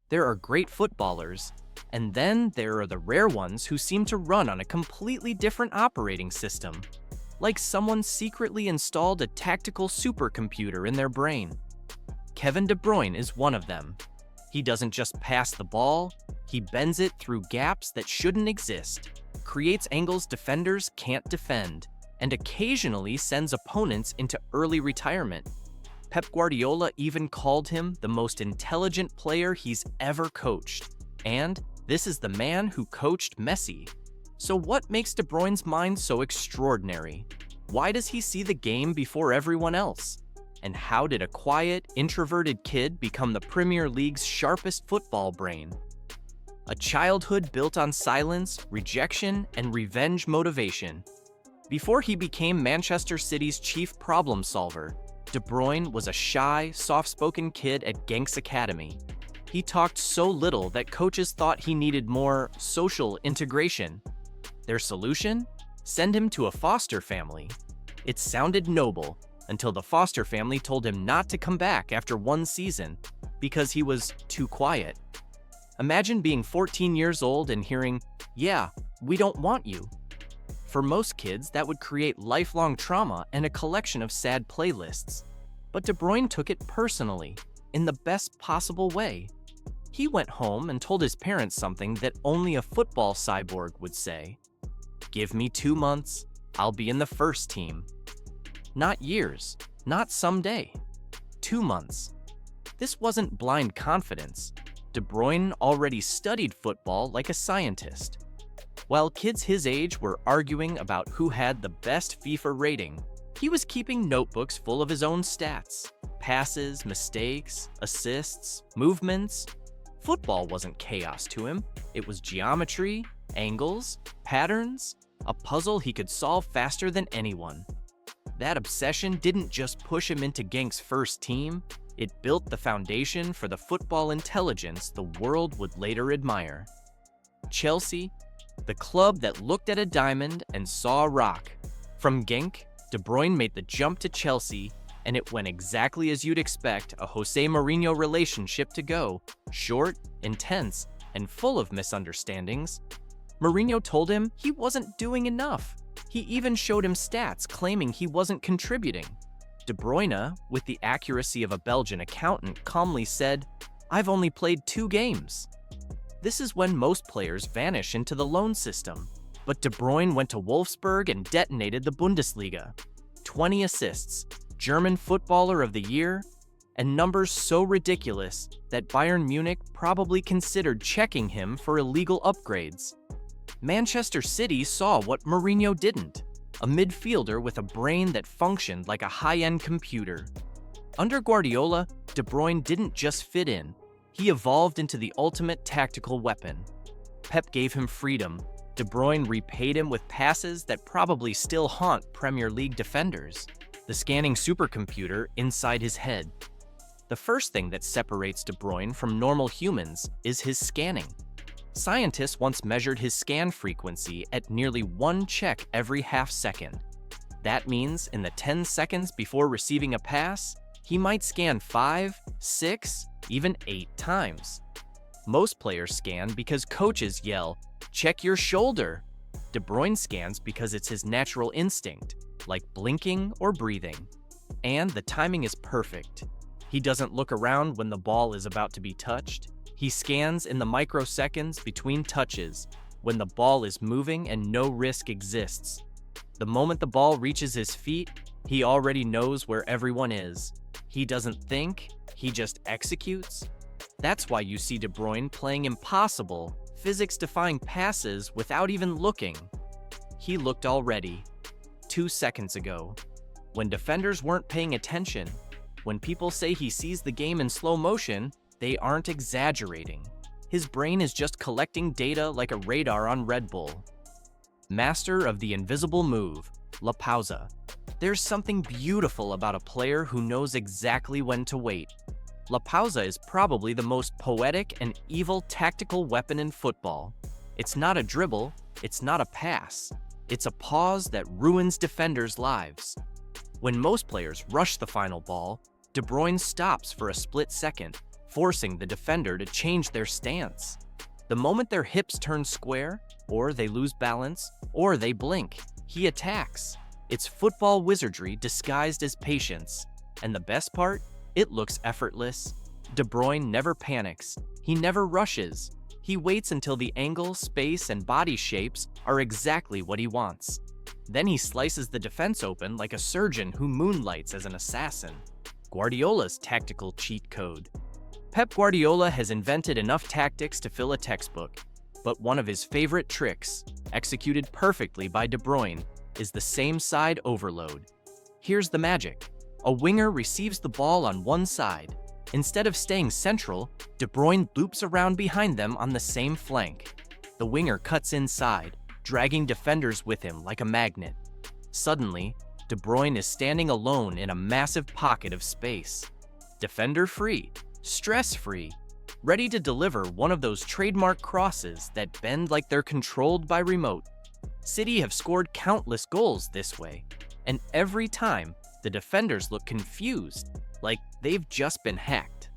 There are great footballers, and then there are the rare ones who seem to run on a completely different operating system, like someone secretly installed a tactical supercomputer in their brain. Kevin De Bruyne is one of them. He doesn't just pass the ball, he bends it through gaps that shouldn't exist, creates angles defenders can't defend, and occasionally sends opponents into early retirement. Pep Guardiola even called him the most intelligent player he's ever coached. And this is the man who coached Messi. So what makes De Bruyne's mind so extraordinary? Why does he see the game before everyone else? And how did a quiet, introverted kid become the Premier League's sharpest football brain? A childhood built on silence, rejection, and revenge motivation. Before he became Manchester City's chief problem solver, De Bruyne was a shy, soft-spoken kid at Genks Academy. He talked so little that coaches thought he needed more social integration. Their solution? Send him to a foster family. It sounded noble, until the foster family told him not to come back after one season because he was too quiet. Imagine being 14 years old and hearing, "Yeah, we don't want you." For most kids, that would create lifelong trauma and a collection of sad playlists. But De Bruyne took it personally, in the best possible way. He went home and told his parents something that only a football cyborg would say. "Give me 2 months, I'll be in the first team." Not years, not someday. 2 months. This wasn't blind confidence. De Bruyne already studied football like a scientist. While kids his age were arguing about who had the best FIFA rating, he was keeping notebooks full of his own stats. Passes, mistakes, assists, movements. Football wasn't chaos to him. It was geometry, angles, patterns, a puzzle he could solve faster than anyone. That obsession didn't just push him into Genk's first team, it built the foundation for the football intelligence the world would later admire. Chelsea, the club that looked at a diamond and saw a rock. From Genk, De Bruyne made the jump to Chelsea, and it went exactly as you'd expect a Jose Mourinho relationship to go: short, intense, and full of misunderstandings. Mourinho told him he wasn't doing enough. He even showed him stats claiming he wasn't contributing. De Bruyne, with the accuracy of a Belgian accountant, calmly said, "I've only played 2 games." This is when most players vanish into the loan system. But De Bruyne went to Wolfsburg and detonated the Bundesliga. 20 assists, German Footballer of the Year, and numbers so ridiculous that Bayern Munich probably considered checking him for illegal upgrades. Manchester City saw what Mourinho didn't: a midfielder with a brain that functioned like a high-end computer. Under Guardiola, De Bruyne didn't just fit in, he evolved into the ultimate tactical weapon. Pep gave him freedom. De Bruyne repaid him with passes that probably still haunt Premier League defenders: the scanning supercomputer inside his head. The first thing that separates De Bruyne from normal humans is his scanning. Scientists once measured his scan frequency at nearly 1 check every half second. That means in the 10 seconds before receiving a pass, he might scan 5, 6, even 8 times. Most players scan because coaches yell, "Check your shoulder." De Bruyne scans because it's his natural instinct, like blinking or breathing. And the timing is perfect. He doesn't look around when the ball is about to be touched. He scans in the microseconds between touches, when the ball is moving and no risk exists. The moment the ball reaches his feet, he already knows where everyone is. He doesn't think, he just executes. That's why you see De Bruyne playing impossible, physics-defying passes without even looking. He looked already, 2 seconds ago. When defenders weren't paying attention, when people say he sees the game in slow motion, they aren't exaggerating. His brain is just collecting data like a radar on Red Bull. Master of the invisible move, La Pausa. There's something beautiful about a player who knows exactly when to wait. La Pausa is probably the most poetic and evil tactical weapon in football. It's not a dribble, it's not a pass. It's a pause that ruins defenders' lives. When most players rush the final ball, De Bruyne stops for a split second, forcing the defender to change their stance. The moment their hips turn square, or they lose balance, or they blink, he attacks. It's football wizardry disguised as patience. And the best part? It looks effortless. De Bruyne never panics. He never rushes. He waits until the angle, space, and body shapes are exactly what he wants. Then he slices the defense open like a surgeon who moonlights as an assassin. Guardiola's tactical cheat code. Pep Guardiola has invented enough tactics to fill a textbook, but one of his favorite tricks, executed perfectly by De Bruyne, is the same side overload. Here's the magic. A winger receives the ball on one side. Instead of staying central, De Bruyne loops around behind them on the same flank. The winger cuts inside, dragging defenders with him like a magnet. Suddenly, De Bruyne is standing alone in a massive pocket of space. Defender-free, stress-free, ready to deliver one of those trademark crosses that bend like they're controlled by remote. City have scored countless goals this way, and every time, the defenders look confused, like they've just been hacked.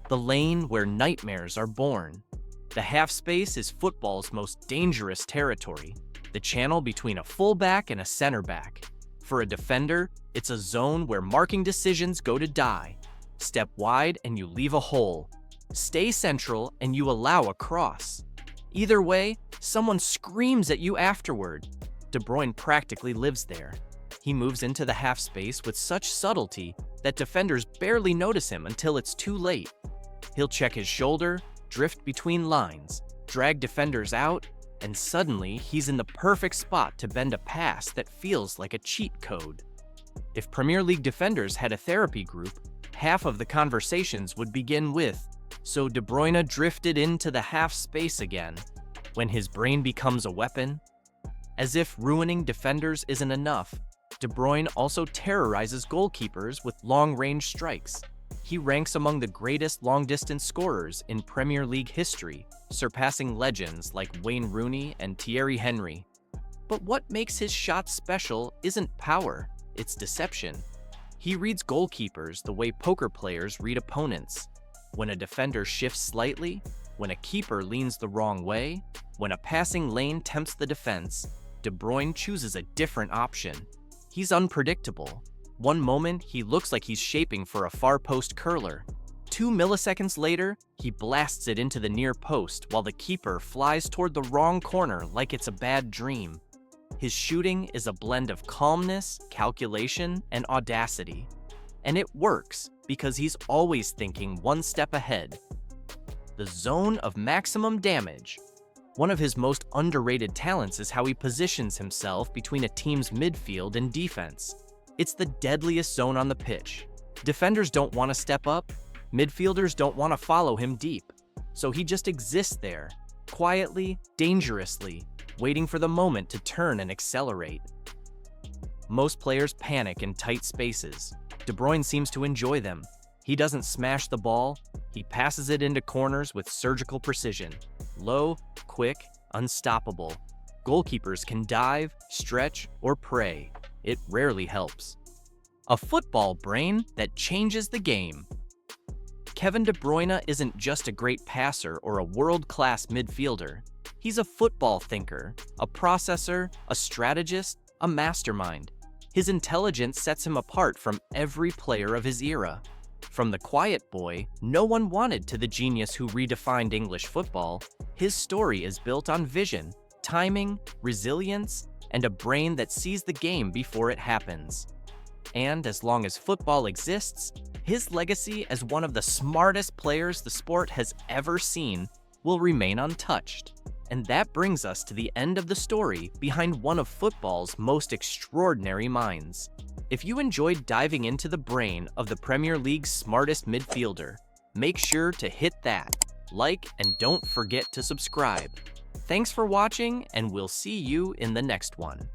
The lane where nightmares are born. The half space is football's most dangerous territory, the channel between a fullback and a center back. For a defender, it's a zone where marking decisions go to die. Step wide and you leave a hole. Stay central and you allow a cross. Either way, someone screams at you afterward. De Bruyne practically lives there. He moves into the half space with such subtlety that defenders barely notice him until it's too late. He'll check his shoulder, drift between lines, drag defenders out, and suddenly he's in the perfect spot to bend a pass that feels like a cheat code. If Premier League defenders had a therapy group, half of the conversations would begin with, "So De Bruyne drifted into the half space again," when his brain becomes a weapon. As if ruining defenders isn't enough, De Bruyne also terrorizes goalkeepers with long-range strikes. He ranks among the greatest long-distance scorers in Premier League history, surpassing legends like Wayne Rooney and Thierry Henry. But what makes his shots special isn't power, it's deception. He reads goalkeepers the way poker players read opponents. When a defender shifts slightly, when a keeper leans the wrong way, when a passing lane tempts the defense, De Bruyne chooses a different option. He's unpredictable. One moment, he looks like he's shaping for a far post curler. 2 milliseconds later, he blasts it into the near post while the keeper flies toward the wrong corner like it's a bad dream. His shooting is a blend of calmness, calculation, and audacity. And it works because he's always thinking one step ahead. The zone of maximum damage. One of his most underrated talents is how he positions himself between a team's midfield and defense. It's the deadliest zone on the pitch. Defenders don't want to step up, midfielders don't want to follow him deep. So he just exists there, quietly, dangerously, waiting for the moment to turn and accelerate. Most players panic in tight spaces. De Bruyne seems to enjoy them. He doesn't smash the ball, he passes it into corners with surgical precision. Low, quick, unstoppable. Goalkeepers can dive, stretch, or pray. It rarely helps. A football brain that changes the game. Kevin De Bruyne isn't just a great passer or a world-class midfielder. He's a football thinker, a processor, a strategist, a mastermind. His intelligence sets him apart from every player of his era. From the quiet boy no one wanted to the genius who redefined English football, his story is built on vision, timing, resilience, and a brain that sees the game before it happens. And as long as football exists, his legacy as one of the smartest players the sport has ever seen will remain untouched. And that brings us to the end of the story behind one of football's most extraordinary minds. If you enjoyed diving into the brain of the Premier League's smartest midfielder, make sure to hit that like and don't forget to subscribe. Thanks for watching, and we'll see you in the next one.